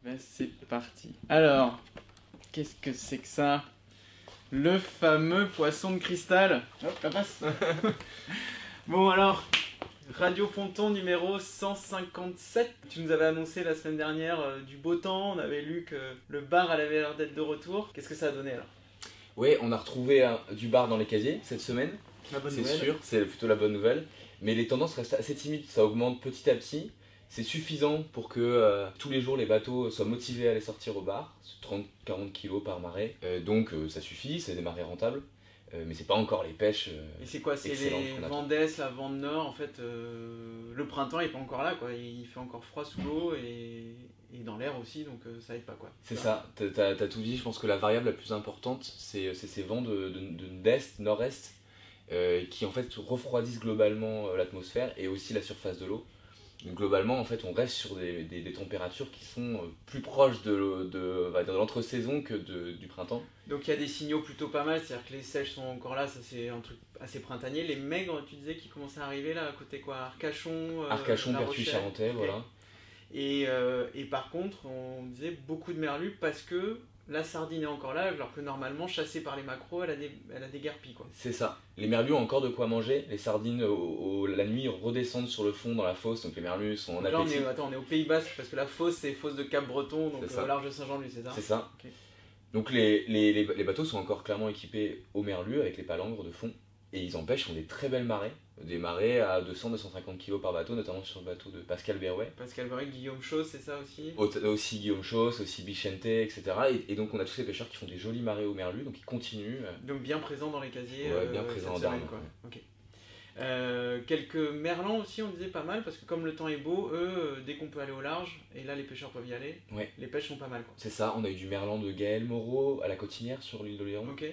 Ben, c'est parti. Alors, qu'est-ce que c'est que ça? Le fameux poisson de cristal. Hop, la passe. Bon alors, Radio Ponton numéro 157. Tu nous avais annoncé la semaine dernière du beau temps, on avait lu que le bar avait l'air d'être de retour. Qu'est-ce que ça a donné alors? Oui, on a retrouvé du bar dans les casiers cette semaine, La bonne c'est nouvelle. sûr, c'est plutôt la bonne nouvelle. Mais les tendances restent assez timides, ça augmente petit à petit. C'est suffisant pour que tous les jours les bateaux soient motivés à aller sortir au bar, 30-40 kilos par marée. Donc ça suffit, c'est des marées rentables. Mais c'est pas encore les pêches Et c'est quoi? C'est excellentes les qu'on attend. vents d'est, la vent de nord, en fait, le printemps il est pas encore là, quoi. Il fait encore froid sous l'eau et dans l'air aussi, donc ça aide pas, quoi. C'est ça, t'as tout dit. Je pense que la variable la plus importante, c'est ces vents d'est, nord-est, qui en fait refroidissent globalement l'atmosphère et aussi la surface de l'eau. Donc globalement, en fait, on reste sur des températures qui sont plus proches on va dire de l'entre-saison que du printemps. Donc il y a des signaux plutôt pas mal, c'est-à-dire que les seiches sont encore là, ça c'est un truc assez printanier. Les maigres, tu disais, qui commençaient à arriver là, à côté quoi, Arcachon, Arcachon, La Pertuis, Rochelle. Charentais, Ok. voilà. Et par contre, on disait beaucoup de merlus parce que la sardine est encore là, alors que normalement, chassée par les maquereaux, elle a déguerpi, quoi. C'est ça. Les merlus ont encore de quoi manger. Les sardines, la nuit, redescendent sur le fond dans la fosse. Donc les merlus sont en Donc là, appétit. on est au Pays Basque, parce que la fosse, c'est fosse de Cap-Breton, donc C'est ça. au large de Saint-Jean-de-Luz, c'est ça? C'est ça. Ok. Donc les bateaux sont encore clairement équipés aux merlus avec les palangres de fond. Et ils en pêchent, font des très belles marées. Des marées à 200-250 kg par bateau, notamment sur le bateau de Pascal Berrouet. Pascal Barry, Guillaume Chauss, c'est ça aussi? Aussi Guillaume Chauss, aussi Bichente, etc. Et donc on a tous ces pêcheurs qui font des jolies marées au merlu, donc ils continuent. Donc bien présent dans les casiers Ouais, bien présent cette en semaine, Darne, quoi. ouais. Ok. Quelques merlans aussi, on disait pas mal, parce que comme le temps est beau, eux, dès qu'on peut aller au large, et là les pêcheurs peuvent y aller, Ouais. les pêches sont pas mal, quoi. C'est ça, on a eu du merlan de Gaël Moreau à la Cotinière sur l'île de Léon. Ok.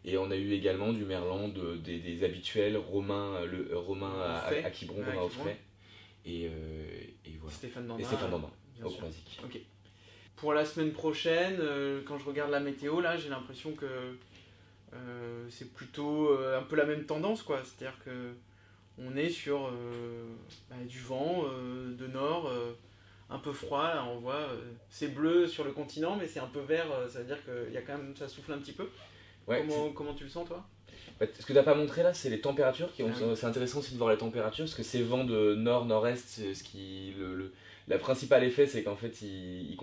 Et on a eu également du merlan des habituels, Romain Offray. à Quiberon, Ouais, Romain à Offray. Et voilà. Stéphane Et Dandin. Stéphane Dandin, bien au sûr. Croisic. Ok. Pour la semaine prochaine, quand je regarde la météo, là, j'ai l'impression que c'est plutôt un peu la même tendance, quoi. C'est-à-dire que on est sur du vent de nord, un peu froid. Là, on voit, c'est bleu sur le continent, mais c'est un peu vert. Ça veut dire que y a quand même, ça souffle un petit peu. Ouais, Comment tu le sens, toi? ce que t'as pas montré là, c'est les températures. Ah oui. C'est intéressant aussi de voir les températures, parce que ces vents de nord-nord-est, la principale effet, c'est qu'en fait, ils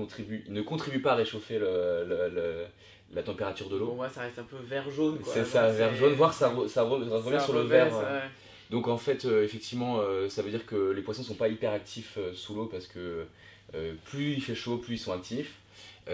ne contribuent pas à réchauffer la température de Bon, l'eau. ouais, ça reste un peu vert-jaune, quoi. C'est ça, Donc, vert jaune, voire ça revient sur le rebaisse, vert. ouais. Donc en fait, effectivement, ça veut dire que les poissons sont pas hyper actifs sous l'eau, parce que plus il fait chaud, plus ils sont actifs.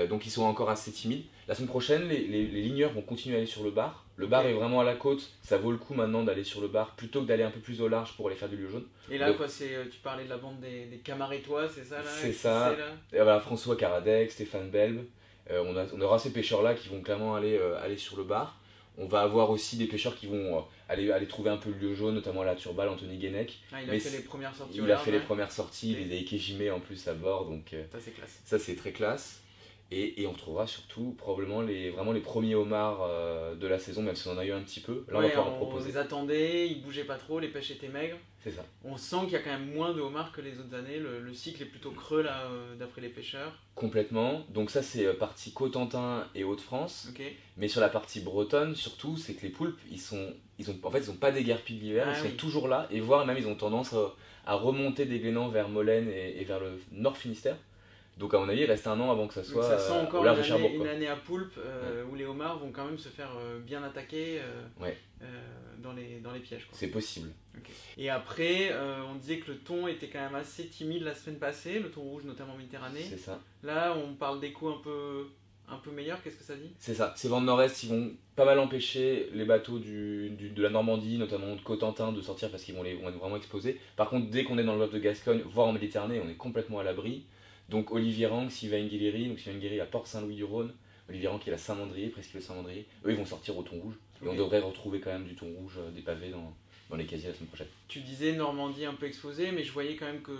Donc ils sont encore assez timides. La semaine prochaine, les ligneurs vont continuer à aller sur le bar. Le bar est vraiment à la côte, ça vaut le coup maintenant d'aller sur le bar plutôt que d'aller un peu plus au large pour aller faire du lieu jaune. Et là, Donc, quoi, tu parlais de la bande des Camarétois, c'est ça, là? c'est Qui ça. là Et voilà, François Caradec, Stéphane Belbe, on aura ces pêcheurs-là qui vont clairement aller sur le bar. On va avoir aussi des pêcheurs qui vont aller trouver un peu le lieu jaune, notamment à la Turbale, Anthony Guenec. Ah, il a Mais fait les premières sorties au Il a large, fait les ouais. premières sorties, il les a équéjimés en plus à bord, donc Ça, c'est classe. ça c'est très classe. Et on retrouvera surtout probablement vraiment les premiers homards de la saison, même si on en a eu un petit peu. Là on va Ouais, pouvoir en on proposer. les attendait, ils bougeaient pas trop, les pêches étaient maigres. C'est ça. On sent qu'il y a quand même moins de homards que les autres années. Le cycle est plutôt creux, là, d'après les pêcheurs. Complètement. Donc ça c'est partie Cotentin et Hauts-de-France. Ok. Mais sur la partie bretonne surtout, c'est que les poulpes, ils ont pas déguerpi de l'hiver, Ah ils sont oui. toujours là, et voire même ils ont tendance à remonter des Glénans vers Molène et vers le nord Finistère. Donc à mon avis, il reste un an avant que ça Donc soit ça sent au encore large une de Cherbourg, année, quoi. une année à poulpe où les homards vont quand même se faire bien attaquer Ouais. dans les pièges, quoi. C'est possible. Ok. Et après, on disait que le thon était quand même assez timide la semaine passée, le thon rouge notamment Méditerranée. C'est ça. Là, on parle d'échos un peu meilleurs, qu'est-ce que ça dit? C'est ça. Ces vents de nord-est, ils vont pas mal empêcher les bateaux de la Normandie, notamment de Cotentin, de sortir parce qu'ils vont être vraiment exposés. Par contre, dès qu'on est dans le golfe de Gascogne, voire en Méditerranée, on est complètement à l'abri. Donc Olivier Rang, Sylvain Guilhéry, donc Sylvain Guilhéry à Port-Saint-Louis-du-Rhône, Olivier Rang qui est à la Saint-Mandrier, presque le Saint-Mandrier, eux ils vont sortir au thon rouge. Et Ok. on devrait retrouver quand même du thon rouge, des pavés dans les casiers la semaine prochaine. Tu disais Normandie un peu exposée, mais je voyais quand même que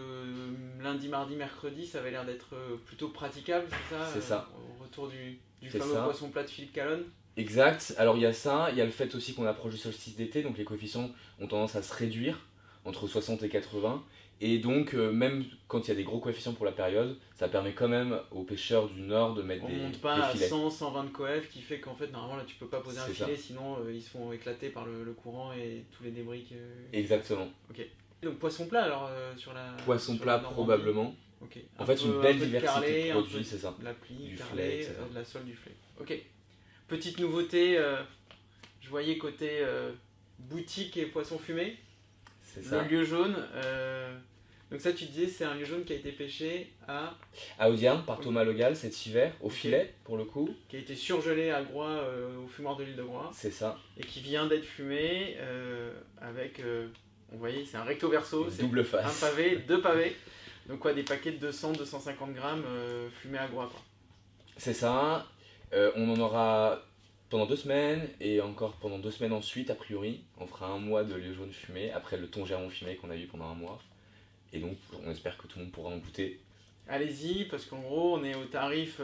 lundi, mardi, mercredi, ça avait l'air d'être plutôt praticable, c'est ça? C'est ça. Au retour du C'est fameux ça. poisson plat de Philippe Calonne. Exact, alors il y a ça, il y a le fait aussi qu'on approche du solstice d'été, donc les coefficients ont tendance à se réduire entre 60 et 80. Et donc, même quand il y a des gros coefficients pour la période, ça permet quand même aux pêcheurs du nord de mettre On des monte pas à filets. 100, 120 de coef qui fait qu'en fait normalement là tu peux pas poser un C'est filet ça. sinon ils se font éclater par le courant et tous les débris que... Exactement. Ok. Donc poisson plat alors sur la... Poisson sur plat, la Normandie. probablement. Ok. En fait, une un belle peu de diversité carlet, de un produits, peu c'est ça. de l'appli, Du carlet, filet, etc. de la sole, du filet. Ok. Petite nouveauté, je voyais côté boutique et poisson fumé, C'est le ça. lieu jaune. Donc ça tu disais c'est un lieu jaune qui a été pêché à... À Audierne, par Thomas Legal cet hiver, au Ok. filet pour le coup. qui a été surgelé à Groix, au fumoir de l'île de Groix, C'est ça. et qui vient d'être fumé avec... vous voyez, c'est un recto verso, Une c'est double un face. pavé, deux pavés. Donc quoi, des paquets de 200-250 grammes fumés à Groix quoi. C'est ça. On en aura pendant 2 semaines et encore pendant 2 semaines ensuite, a priori. On fera un mois de lieu jaune fumé après le thon Germont fumé qu'on a eu pendant un mois. Et donc, on espère que tout le monde pourra en goûter. Allez-y, parce qu'en gros, on est au tarif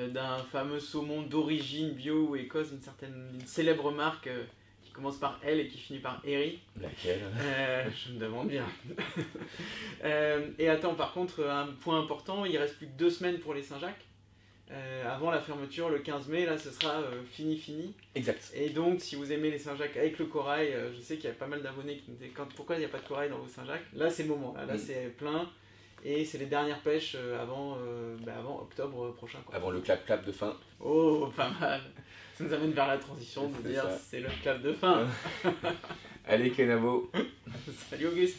d'un fameux saumon d'origine bio ou écosse, une célèbre marque qui commence par L et qui finit par Eri. Laquelle? Je me demande bien. Et attends, par contre, un point important, il reste plus que 2 semaines pour les Saint-Jacques. Avant la fermeture, le 15 mai, là, ce sera fini. Exact. Et donc, si vous aimez les Saint-Jacques avec le corail, je sais qu'il y a pas mal d'abonnés qui me disaient pourquoi il n'y a pas de corail dans vos Saint-Jacques. Là, c'est le moment. Là, c'est plein. Et c'est les dernières pêches avant octobre prochain. Quoi. Avant le clap-clap de fin. Oh, pas mal. Ça nous amène vers la transition de C'est dire ça. c'est le clap de fin. Allez, Kenavo. Salut Auguste.